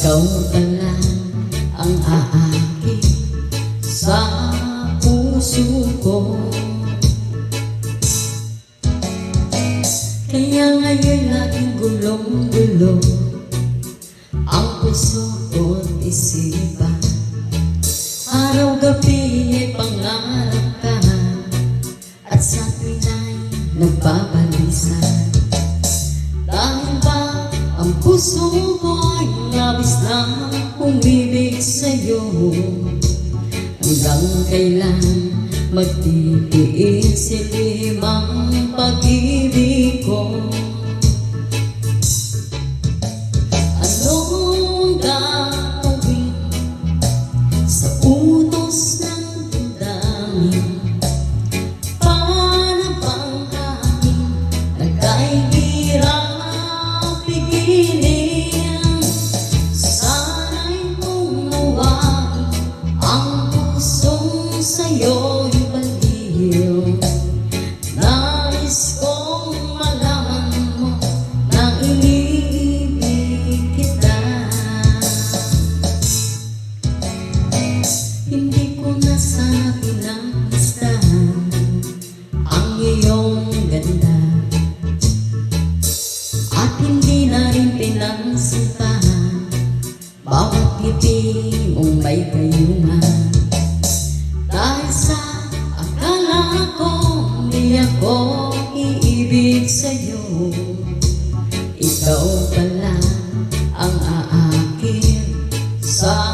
Ikaw pala ang aakit sa puso ko. Kaya ngayon laging gulong-gulo ang puso ko't isipan. Araw-gabi ay pangarap ka at sa tuwina'y nagbabalisa. Dahil ba ang puso ko'y nabis na umibig sa'yo? Hanggang kailan magtitiis silim ang pag-ibig ko? Anong gagawin sa utos ng damdamin? Para bang aking nagkahirap pigilin? Sana'y umuwain ang pusong sa'yo'y baliw. Nais kong malaman mo na iniibig kita. Hindi ko na sana pinaglistahan ang iyong ganda, at hindi na rin pinansintahan bawat ngiti mong may kayungan. Dahil sa akala ko di ako iibig sa'yo, ikaw pala ang aakit sa